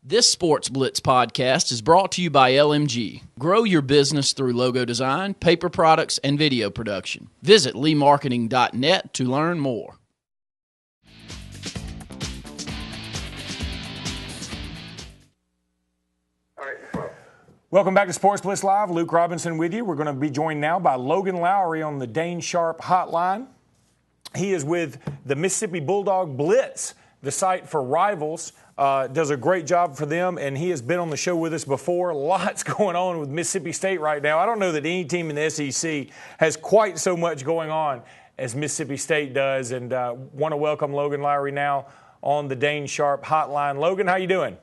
This Sportz Blitz podcast is brought to you by LMG. Grow your business through logo design, paper products, and video production. Visit leemarketing.net to learn more. Welcome back to Sportz Blitz Live. Luke Robinson with you. We're going to be joined now by Logan Lowery on the Dane Sharp hotline. He is with the Mississippi Bulldog Blitz, the site for rivals. Does a great job for them, and he has been on the show with us before. Lots going on with Mississippi State right now. I don't know that any team in the SEC has quite so much going on as Mississippi State does, and want to welcome Logan Lowery now on the Dane Sharp hotline. Logan, how you doing?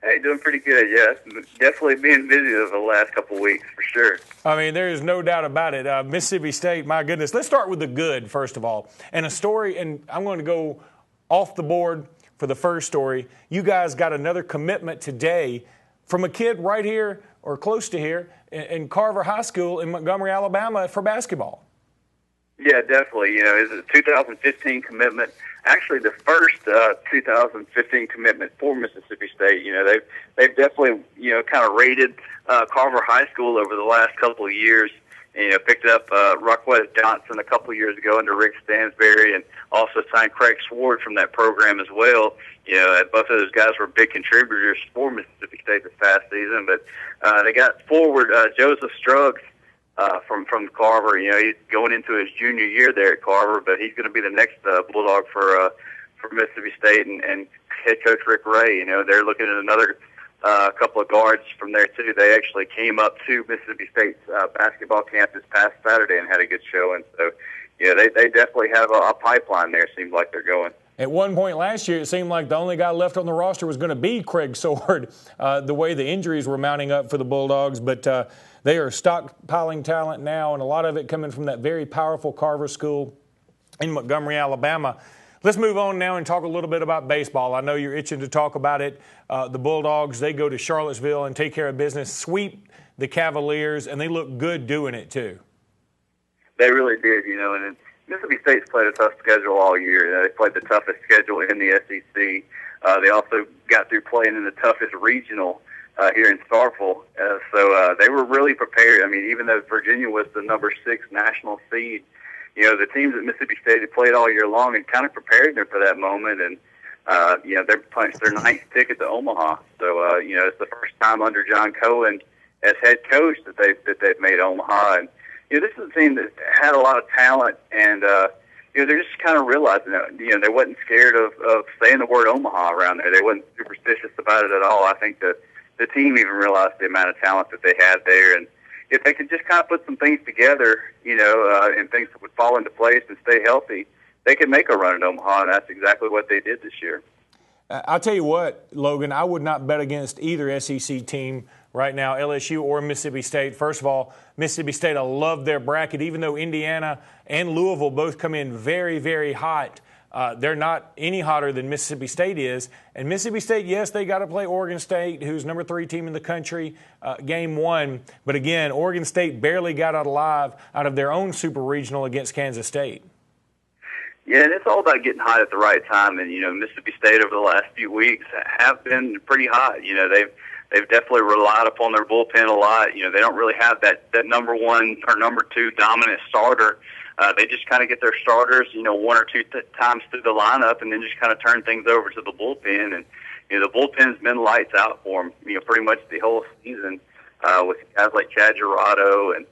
Hey, doing pretty good, yeah. Definitely being busy over the last couple of weeks, for sure. I mean, there is no doubt about it. Mississippi State, my goodness. Let's start with the good, first of all. And a story, and I'm going to go off the board for the first story. You guys got another commitment today from a kid right here, or close to here, in Carver High School in Montgomery, Alabama, for basketball. Yeah, definitely. You know, it's a 2015 commitment. Actually, the first 2015 commitment for Mississippi State. You know, they've definitely, you know, kind of raided Carver High School over the last couple of years. And, you know, picked up Ruckwell Johnson a couple of years ago under Rick Stansberry, and also signed Craig Sword from that program as well. You know, both of those guys were big contributors for Mississippi State this past season. But they got forward Joseph Struggs from Carver. You know, he's going into his junior year there at Carver, but he's going to be the next Bulldog for Mississippi State. And head coach Rick Ray, you know, they're looking at another couple of guards from there too. They actually came up to Mississippi State's basketball camp this past Saturday and had a good showing. So, yeah, they definitely have a pipeline there. It seems like they're going. At one point last year, it seemed like the only guy left on the roster was going to be Craig Sword, the way the injuries were mounting up for the Bulldogs. But they are stockpiling talent now, and a lot of it coming from that very powerful Carver School in Montgomery, Alabama. Let's move on now and talk a little bit about baseball. I know you're itching to talk about it. The Bulldogs, they go to Charlottesville and take care of business, sweep the Cavaliers, and they look good doing it too. They really did, you know, and Mississippi State's played a tough schedule all year. They played the toughest schedule in the SEC. They also got through playing in the toughest regional here in Starkville. So they were really prepared. I mean, even though Virginia was the number 6 national seed, you know, the teams at Mississippi State had played all year long and kind of prepared them for that moment. And, you know, they're punched their 9th ticket to Omaha. So, you know, it's the first time under John Cohen as head coach that they've made Omaha. And, you know, this is a team that had a lot of talent, and, you know, they're just kind of realizing that, you know, they wasn't scared of saying the word Omaha around there. They wasn't superstitious about it at all. I think that the team even realized the amount of talent that they had there. And if they could just kind of put some things together, you know, and things would fall into place and stay healthy, they could make a run at Omaha, and that's exactly what they did this year. I'll tell you what, Logan, I would not bet against either SEC team right now, LSU or Mississippi State. First of all, Mississippi State, I love their bracket, even though Indiana and Louisville both come in very, very hot. They're not any hotter than Mississippi State is. And Mississippi State, yes, they got to play Oregon State, who's number 3 team in the country, game 1. But again, Oregon State barely got out alive out of their own super regional against Kansas State. Yeah, and it's all about getting hot at the right time. And, you know, Mississippi State over the last few weeks have been pretty hot. You know, they've definitely relied upon their bullpen a lot. You know, they don't really have that number 1 or number 2 dominant starter. They just kind of get their starters, you know, 1 or 2 times through the lineup, and then just kind of turn things over to the bullpen. And, you know, the bullpen's been lights out for them, you know, pretty much the whole season, with guys like Chad Gerardo and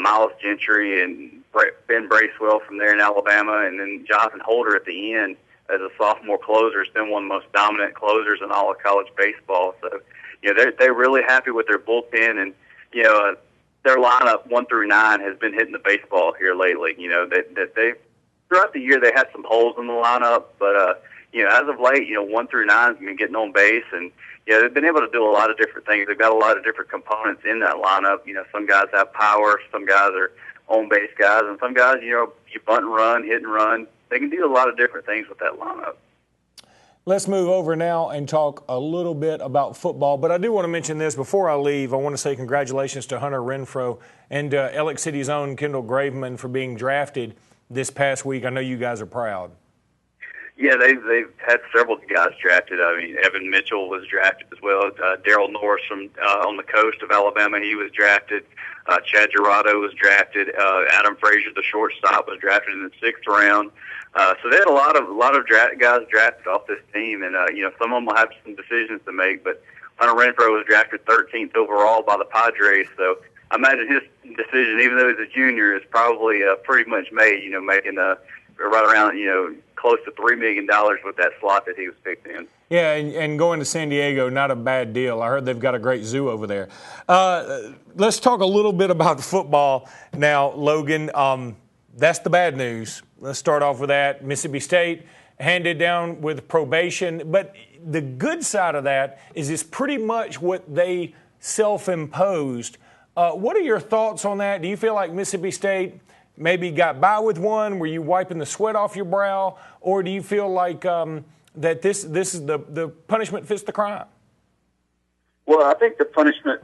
Miles Gentry and Ben Bracewell from there in Alabama, and then Jonathan Holder at the end as a sophomore closer has been one of the most dominant closers in all of college baseball. So, you know, they're really happy with their bullpen, and, you know, their lineup 1 through 9 has been hitting the baseball here lately. You know, that they throughout the year they had some holes in the lineup, but you know, as of late, you know, 1 through 9 has been getting on base, and you know, they've been able to do a lot of different things. They've got a lot of different components in that lineup. You know, some guys have power, some guys are on base guys, and some guys, you know, you bunt and run, hit and run. They can do a lot of different things with that lineup. Let's move over now and talk a little bit about football. But I do want to mention this before I leave. I want to say congratulations to Hunter Renfro and Ellick City's own Kendall Graveman for being drafted this past week. I know you guys are proud. Yeah, they've had several guys drafted. I mean, Evan Mitchell was drafted as well. Daryl Norris from on the coast of Alabama, he was drafted. Chad Gerardo was drafted. Adam Frazier, the shortstop, was drafted in the 6th round. So they had a lot of guys drafted off this team, and some of them will have some decisions to make. But Hunter Renfrow was drafted 13th overall by the Padres, so I imagine his decision, even though he's a junior, is probably pretty much made. Making right around close to $3 million with that slot that he was picked in. Yeah, and going to San Diego, not a bad deal. I heard they've got a great zoo over there. Let's talk a little bit about football now, Logan. That's the bad news. Let's start off with that. Mississippi State handed down with probation. But the good side of that is it's pretty much what they self-imposed. What are your thoughts on that? Do you feel like Mississippi State maybe got by with one? Were you wiping the sweat off your brow? Or do you feel like that this is the punishment fits the crime? Well, I think the punishment,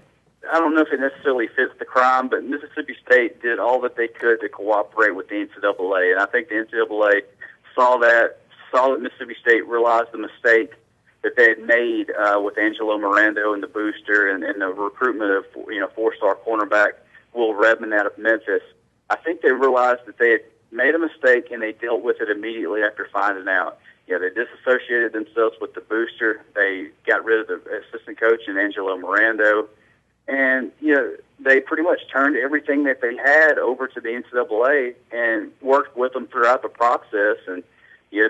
I don't know if it necessarily fits the crime, but Mississippi State did all that they could to cooperate with the NCAA. And I think the NCAA saw that Mississippi State realized the mistake that they had made with Angelo Mirando and the booster and the recruitment of 4-star cornerback Will Redmond out of Memphis. I think they realized that they had made a mistake and they dealt with it immediately after finding out. They disassociated themselves with the booster. They got rid of the assistant coach and Angelo Mirando. And, they pretty much turned everything that they had over to the NCAA and worked with them throughout the process and,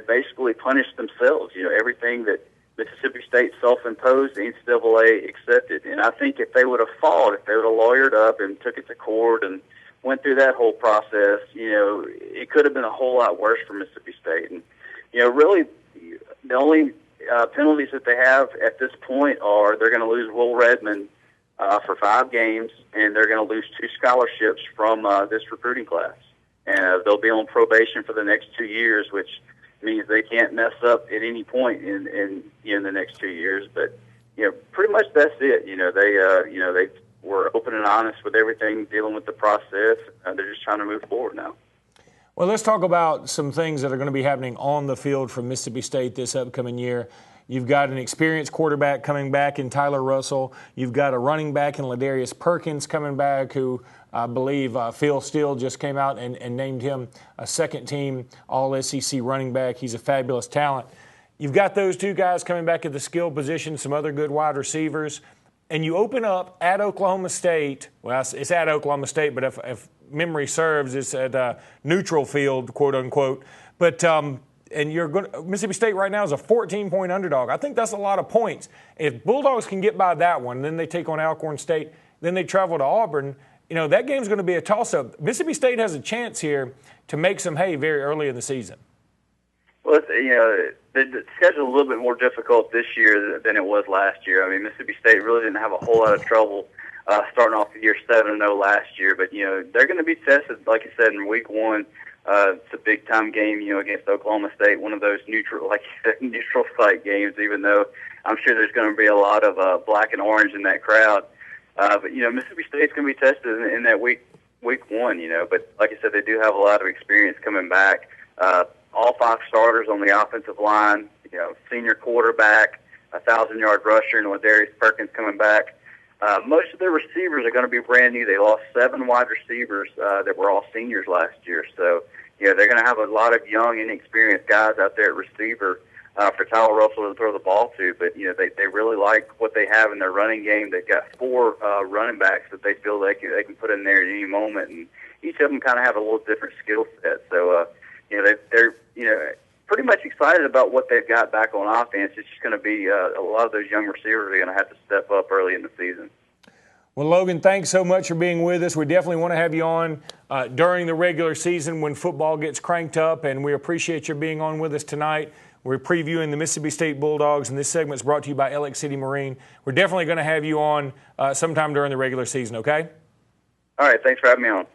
basically punished themselves. Everything that Mississippi State self-imposed, the NCAA accepted. And I think if they would have fought, if they would have lawyered up and took it to court and went through that whole process, it could have been a whole lot worse for Mississippi State. And, really the only penalties that they have at this point are they're going to lose Will Redmond for 5 games, and they're going to lose 2 scholarships from this recruiting class. And they'll be on probation for the next 2 years, which means they can't mess up at any point in the next 2 years. But pretty much that's it. They were open and honest with everything, dealing with the process. They're just trying to move forward now. Well, let's talk about some things that are going to be happening on the field for Mississippi State this upcoming year. You've got an experienced quarterback coming back in Tyler Russell. You've got a running back in Ladarius Perkins coming back, who I believe Phil Steele just came out and named him a second-team All-SEC running back. He's a fabulous talent. You've got those 2 guys coming back at the skill position, some other good wide receivers. And you open up at Oklahoma State. Well, it's at Oklahoma State, but if memory serves, it's at neutral field, quote unquote. But Mississippi State right now is a 14-point underdog. I think that's a lot of points. If Bulldogs can get by that one, then they take on Alcorn State, then they travel to Auburn. That game's going to be a toss-up. Mississippi State has a chance here to make some hay very early in the season. Well, the schedule's a little bit more difficult this year than it was last year. I mean, Mississippi State really didn't have a whole lot of trouble starting off the year 7-0 last year. But, they're going to be tested, like you said, in week 1. It's a big-time game, against Oklahoma State, one of those neutral site games, even though I'm sure there's going to be a lot of black and orange in that crowd. But, Mississippi State's going to be tested in that week 1, But, like I said, they do have a lot of experience coming back. All 5 starters on the offensive line, senior quarterback, 1,000-yard rusher, and Ladarius Perkins coming back. Most of their receivers are going to be brand new. They lost 7 wide receivers that were all seniors last year. So, they're going to have a lot of young, inexperienced guys out there at receiver for Tyler Russell to throw the ball to. But, they really like what they have in their running game. They've got 4 running backs that they feel they can put in there at any moment. And each of them kind of have a little different skill set. So, they're pretty much excited about what they've got back on offense. It's just going to be a lot of those young receivers are going to have to step up early in the season. Well, Logan, thanks so much for being with us. We definitely want to have you on during the regular season when football gets cranked up, and we appreciate your being on with us tonight. We're previewing the Mississippi State Bulldogs, and this segment is brought to you by LX City Marine. We're definitely going to have you on sometime during the regular season, okay? All right, thanks for having me on.